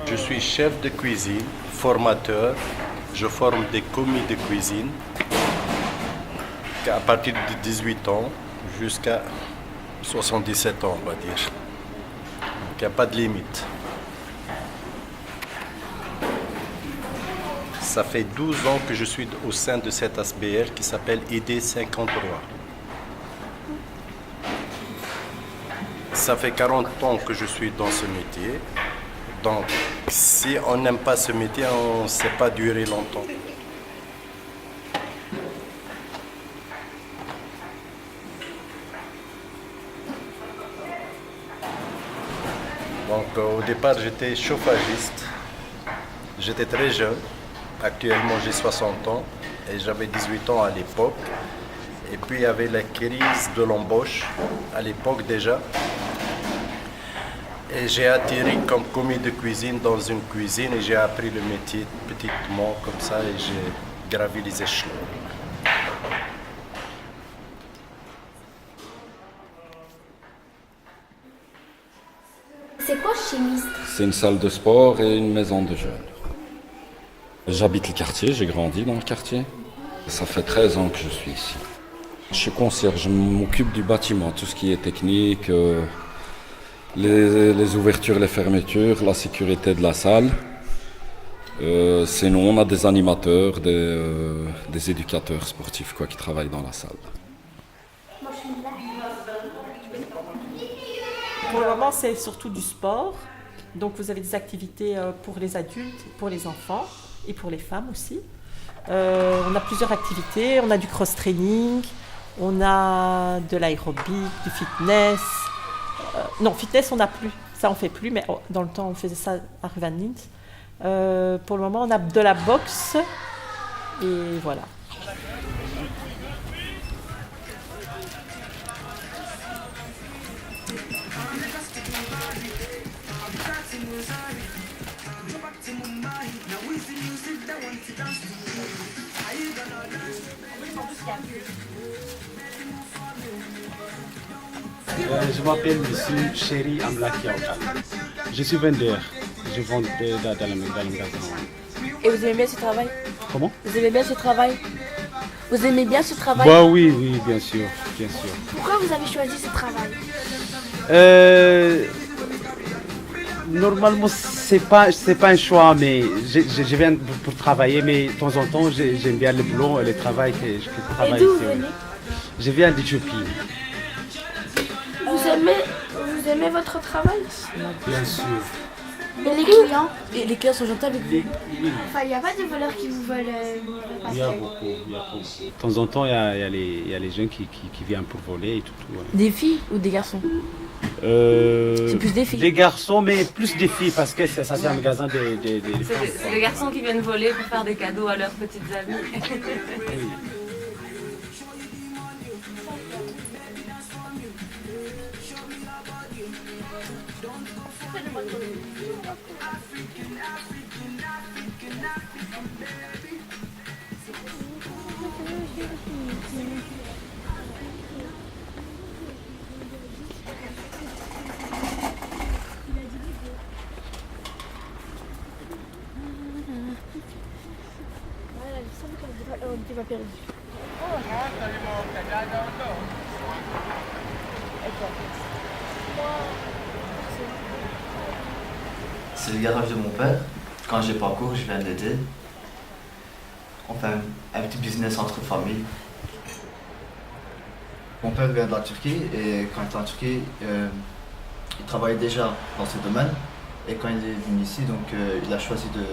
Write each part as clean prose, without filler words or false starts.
Je suis chef de cuisine, formateur. Je forme des commis de cuisine à partir de 18 ans jusqu'à 77 ans, on va dire. Donc il n'y a pas de limite. Ça fait 12 ans que je suis au sein de cette ASBL qui s'appelle ID 53. Ça fait 40 ans que je suis dans ce métier. Donc, si on n'aime pas ce métier, on ne sait pas durer longtemps. Donc, au départ, j'étais chauffagiste. J'étais très jeune. Actuellement, j'ai 60 ans et j'avais 18 ans à l'époque. Et puis, il y avait la crise de l'embauche à l'époque déjà. Et j'ai atterri comme commis de cuisine dans une cuisine et j'ai appris le métier petitement comme ça et j'ai gravi les échelons. C'est quoi chimiste? C'est une salle de sport et une maison de jeunes. J'habite le quartier, j'ai grandi dans le quartier. Ça fait 13 ans que je suis ici. Je suis concierge, je m'occupe du bâtiment, tout ce qui est technique, les ouvertures, les fermetures, la sécurité de la salle. Sinon, on a des animateurs, des éducateurs sportifs qui travaillent dans la salle. Pour le moment, c'est surtout du sport. Donc, vous avez des activités pour les adultes, pour les enfants et pour les femmes aussi. On a plusieurs activités. On a du cross-training, on a de l'aérobic, du fitness. Non, fitness, on n'a plus. Ça, on ne fait plus, mais dans le temps, on faisait ça à Rue Van Lint. Pour le moment, on a de la boxe et voilà. Je m'appelle M. Chéri Amlaki Aoutal. Je suis vendeur. Je vends dans le magasin. Et vous aimez bien ce travail? Comment? Vous aimez bien ce travail? Vous aimez bien ce travail? Bah oui, oui, bien sûr, bien sûr. Pourquoi vous avez choisi ce travail? Normalement, c'est pas un choix, mais je viens pour travailler, mais de temps en temps, j'aime bien le boulot, le travail que je travaille. Et d'où vous venez? Je viens d'Éthiopie. Vous aimez votre travail? Bien sûr. Et les clients? Et les clients sont gentils avec vous? Oui. Enfin, il n'y a pas de voleurs qui vous veulent Il y a beaucoup, De temps en temps, il y a les gens qui viennent pour voler et tout. Ouais. Des filles ou des garçons? C'est plus des filles. Des garçons, mais plus des filles, parce que ça c'est un magasin des femmes. C'est des garçons qui viennent voler pour faire des cadeaux à leurs petites amies. Oui. C'est le garage de mon père. Quand j'ai pas cours, je viens l'aider. On fait un petit business entre familles. Mon père vient de la Turquie et quand il était en Turquie, il travaillait déjà dans ce domaine. Et quand il est venu ici, donc il a choisi de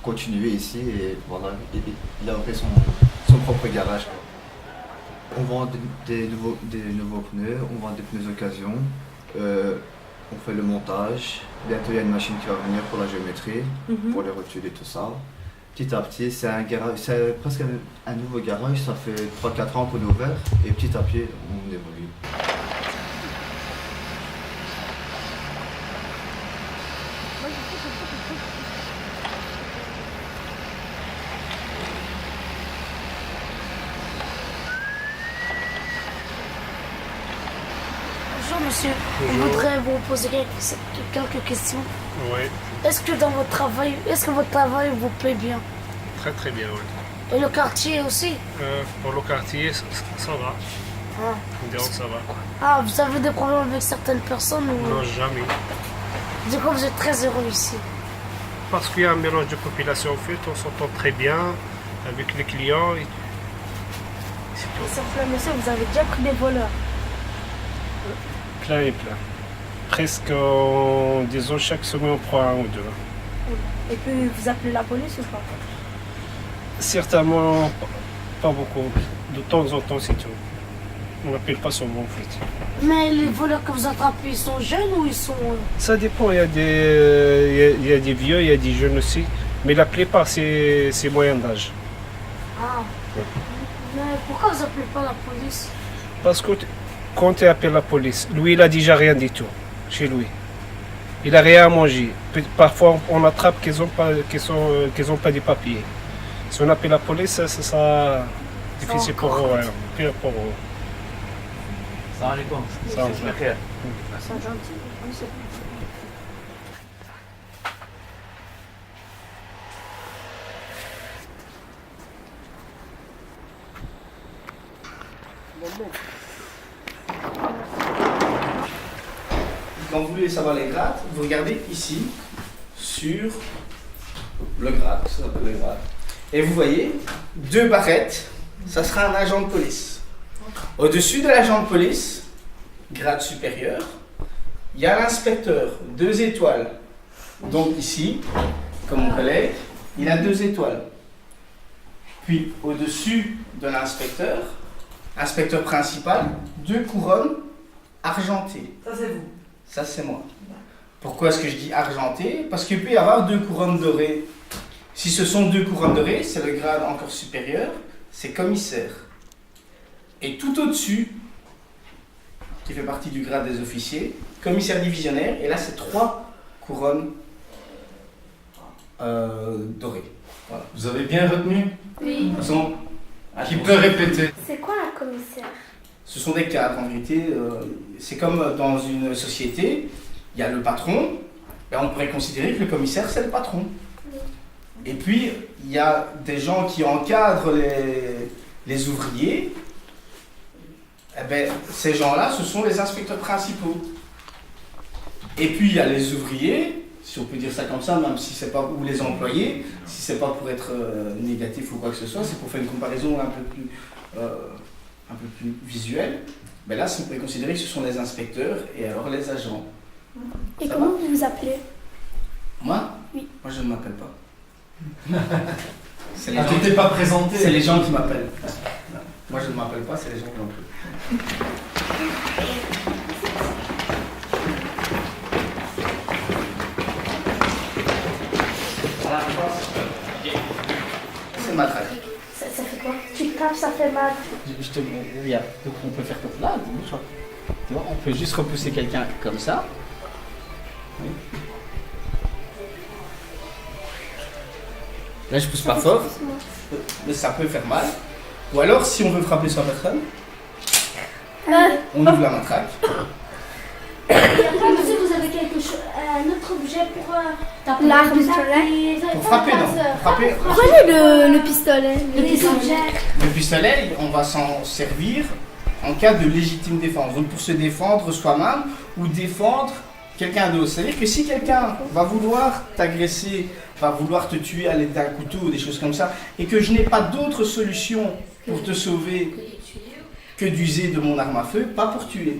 continuer ici et voilà, il a ouvert son propre garage. On vend des nouveaux pneus, on vend des pneus d'occasion, on fait le montage. Bientôt il y a une machine qui va venir pour la géométrie, pour les rotules et tout ça. Petit à petit, c'est un garage, c'est presque un nouveau garage, ça fait 3-4 ans qu'on est ouvert et petit à petit on évolue. monsieur. On voudrait vous poser quelques questions. Oui, Est-ce que votre travail vous paie bien? très très bien. Oui. Et le quartier aussi? Pour le quartier, ça va. Ah. Donc ça va. Ah, vous avez des problèmes avec certaines personnes ou... Non, jamais. Du coup, vous êtes très heureux ici. Parce qu'il y a un mélange de population, en fait, on s'entend très bien avec les clients. Et... c'est tout. Sauf là, monsieur, vous avez déjà pris des voleurs. Plein et plein. Presque, disons, chaque semaine, on prend un ou deux. Et puis, vous appelez la police ou pas? Certainement, pas beaucoup. De temps en temps, c'est tout. On n'appelle pas souvent, en fait. Mais les voleurs que vous attrapez, ils sont jeunes ou ils sont... Ça dépend, il y a des vieux, il y a des jeunes aussi. Mais la plupart, c'est moyen d'âge. Ah. Mais pourquoi vous appelez pas la police? Parce que quand tu appelles la police, lui, il a déjà rien du tout chez lui. Il n'a rien à manger. Parfois, on attrape qu'ils n'ont pas de papiers. Si on appelle la police, ça sera difficile pour eux, hein, pire pour eux. Ça allait quoi? Ça va. C'est gentil. Oui, c'est... Quand vous voulez savoir les grades, vous regardez ici sur le grade, ça s'appelle le grade. Et vous voyez, 2 barrettes, ça sera un agent de police. Au-dessus de l'agent de police, grade supérieur, il y a l'inspecteur, 2 étoiles. Donc ici, comme mon collègue, il a 2 étoiles. Puis au-dessus de l'inspecteur, inspecteur principal, 2 couronnes argentées. Ça, c'est vous. Ça, c'est moi. Pourquoi est-ce que je dis argenté? Parce qu'il peut y avoir 2 couronnes dorées. Si ce sont 2 couronnes dorées, c'est le grade encore supérieur, c'est commissaire. Et tout au-dessus, qui fait partie du grade des officiers, commissaire divisionnaire, et là, c'est 3 couronnes dorées. Voilà. Vous avez bien retenu? Oui. Qui peut répéter? C'est quoi un commissaire? Ce sont des cadres, en vérité. C'est comme dans une société, il y a le patron, et on pourrait considérer que le commissaire, c'est le patron. Et puis, il y a des gens qui encadrent les ouvriers. Eh ben, ces gens-là, ce sont les inspecteurs principaux. Et puis, il y a les ouvriers, si on peut dire ça comme ça, même si c'est pas, ou les employés, si c'est pas pour être négatif ou quoi que ce soit, c'est pour faire une comparaison un peu plus visuelle. Mais là, on peut considérer que ce sont les inspecteurs et alors les agents. Et Ça comment va? vous vous appelez? Moi? Oui. Moi, je ne m'appelle pas. C'est les, Ah, tu t'es pas présenté? c'est les gens qui m'appellent. Moi, je ne m'appelle pas, c'est les gens qui m'appellent. C'est ma traque. Ça fait quoi? Tu tapes, ça fait mal. Je te regarde. Donc on peut faire comme là, tu vois, on peut juste repousser quelqu'un comme ça. Oui. Là, je pousse pas fort, Mais ça peut faire mal. Ou alors, si on veut frapper sur la personne, on ouvre la matraque. Et après, monsieur, vous avez quelque chose, un autre objet pour taper l'arme pistolet. Pour frapper, non. Pour frapper, Prenez le pistolet. Le pistolet. le pistolet, on va s'en servir en cas de légitime défense. Donc pour se défendre soi-même ou défendre quelqu'un d'autre. C'est-à-dire que si quelqu'un va vouloir t'agresser, va vouloir te tuer à l'aide d'un couteau ou des choses comme ça, et que je n'ai pas d'autre solution pour te sauver que d'user de mon arme à feu, pas pour tuer.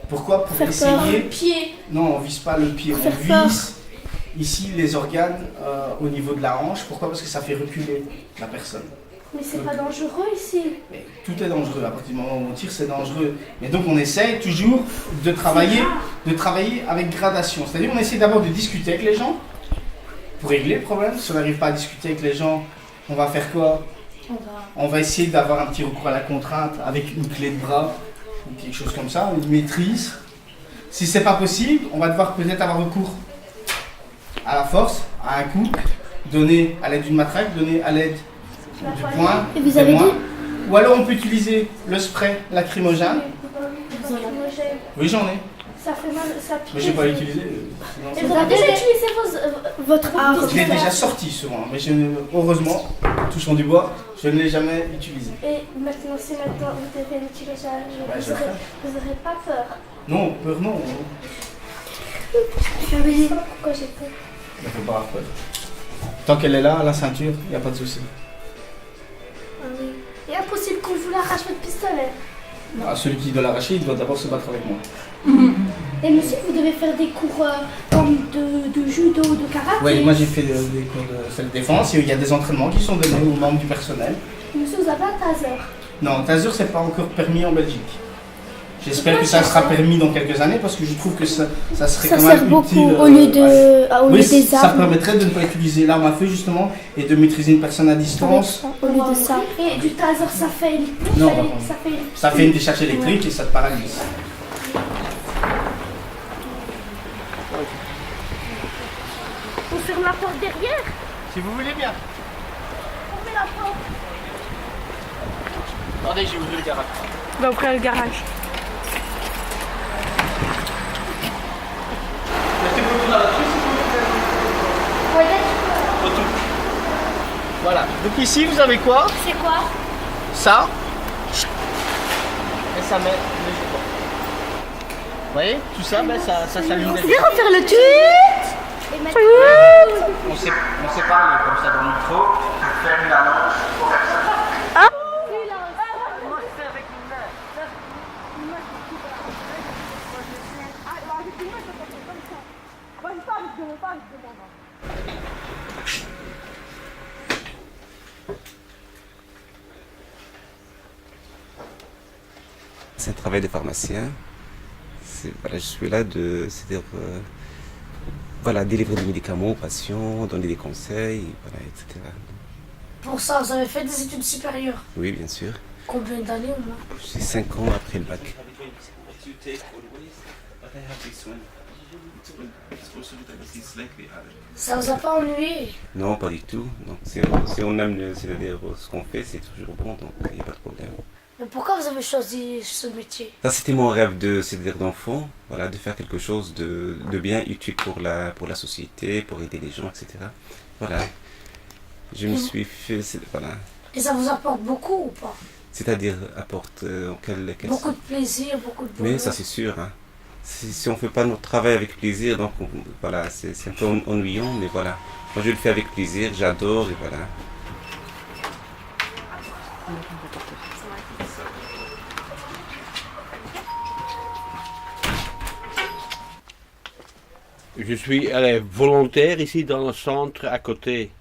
Pourquoi? Pour essayer... Pied. Non, on vise pas le pied, on vise ici les organes au niveau de la hanche. Pourquoi? Parce que ça fait reculer la personne. Mais c'est pas dangereux ici. Mais tout est dangereux, à partir du moment où on tire, c'est dangereux. Mais donc on essaye toujours de travailler avec gradation. C'est-à-dire on essaie d'abord de discuter avec les gens pour régler le problème. Si on n'arrive pas à discuter avec les gens, on va faire quoi? On va essayer d'avoir un petit recours à la contrainte avec une clé de bras ou quelque chose comme ça, une maîtrise. Si c'est pas possible, on va devoir peut-être avoir recours à la force, à un coup, donné à l'aide d'une matraque, donné à l'aide du poing, Et vous des avez mains. dit? Ou alors on peut utiliser le spray lacrymogène. Oui, j'en ai. Ça fait mal, ça pique. Mais j'ai pas utilisé. Et vous avez déjà utilisé votre arme? Je l'ai déjà sorti souvent, mais heureusement, touchant du bois, je ne l'ai jamais utilisé. Et maintenant, si maintenant vous devez l'utiliser, vous n'aurez pas peur? Non, peur non. Je sais pas pourquoi j'ai peur. Ne faut pas avoir peur. Tant qu'elle est là, à la ceinture, il n'y a pas de souci. Ah oui. Et impossible qu'on vous l'arrache votre pistolet. Ah, celui qui doit l'arracher, il doit d'abord se battre avec moi. Et monsieur, vous devez faire des cours comme de judo ou de karaté? Oui, moi j'ai fait des cours de self-défense et il y a des entraînements qui sont donnés aux membres du personnel. Monsieur, vous avez un taser? Non, taser, c'est pas encore permis en Belgique. J'espère que ça sera permis dans quelques années parce que je trouve que ça serait quand même sert beaucoup utile. au lieu des armes. Ça permettrait de ne pas utiliser l'arme à feu justement et de maîtriser une personne à distance. Au lieu de ça. Et du taser, ça fait Non, ça fait une décharge électrique et ça te paralyse. On ferme la porte derrière? Si vous voulez bien. Fermez la porte. Attendez, j'ai ouvert le garage. On va ouvrir le garage. Voilà. Donc ici, vous avez quoi? C'est quoi? Ça. Et ça met le jeton. Vous voyez? Tout ça, ben, ça s'allume. On peut refaire le tweet. On s'est parlé comme ça dans le micro. Tu fermes la manche pour faire ça. Ah. Moi, je fais avec une main. C'est un travail de pharmacien. Voilà, je suis là c'est-à-dire, délivrer des médicaments aux patients, donner des conseils, voilà, etc. Pour ça, vous avez fait des études supérieures? Oui, bien sûr. Combien d'années au moins? C'est 5 ans après le bac. Ça vous a pas ennuyé? Non, pas du tout. Donc, si on aime c'est-à-dire ce qu'on fait, c'est toujours bon, donc il n'y a pas de problème. Mais pourquoi vous avez choisi ce métier? Ça, c'était mon rêve c'est-à-dire d'enfant, voilà, de faire quelque chose de bien utile pour la société, pour aider les gens, etc. Voilà. Je me suis fait, voilà. Et ça vous apporte beaucoup ou pas? C'est-à-dire apporte beaucoup de plaisir, beaucoup de bonheur. Mais ça c'est sûr. Hein. Si on ne fait pas notre travail avec plaisir, donc voilà, c'est un peu ennuyant, mais voilà. Moi je le fais avec plaisir, j'adore et voilà. Je suis volontaire ici dans le centre à côté.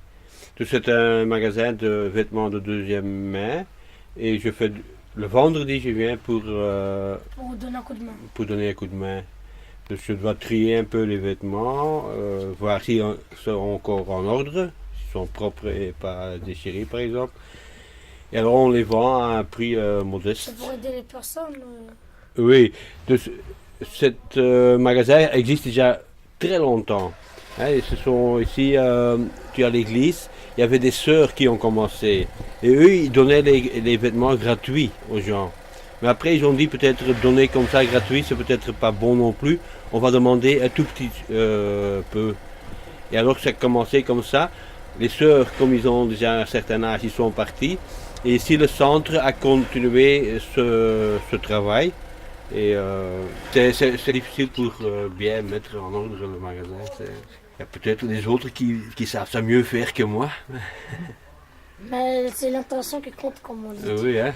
C'est un magasin de vêtements de deuxième main et je fais le vendredi je viens pour donner un coup de main. Pour donner un coup de main. Donc, je dois trier un peu les vêtements, voir s'ils sont encore en ordre, s'ils sont propres et pas déchirés par exemple. Et alors on les vend à un prix modeste. C'est pour aider les personnes. Oui, cet magasin existe déjà très longtemps. Hein, ce sont ici, tu as l'église, il y avait des sœurs qui ont commencé. Et eux, ils donnaient les vêtements gratuits aux gens. Mais après, ils ont dit peut-être donner comme ça gratuit, c'est peut-être pas bon non plus. On va demander un tout petit peu. Et alors, ça a commencé comme ça. Les sœurs, comme ils ont déjà un certain âge, ils sont partis. Et ici, le centre a continué ce travail. Et c'est difficile pour bien mettre en ordre le magasin. Il y a peut-être des autres qui savent ça mieux faire que moi. Mais c'est l'intention qui compte, comme on dit. Oui, hein.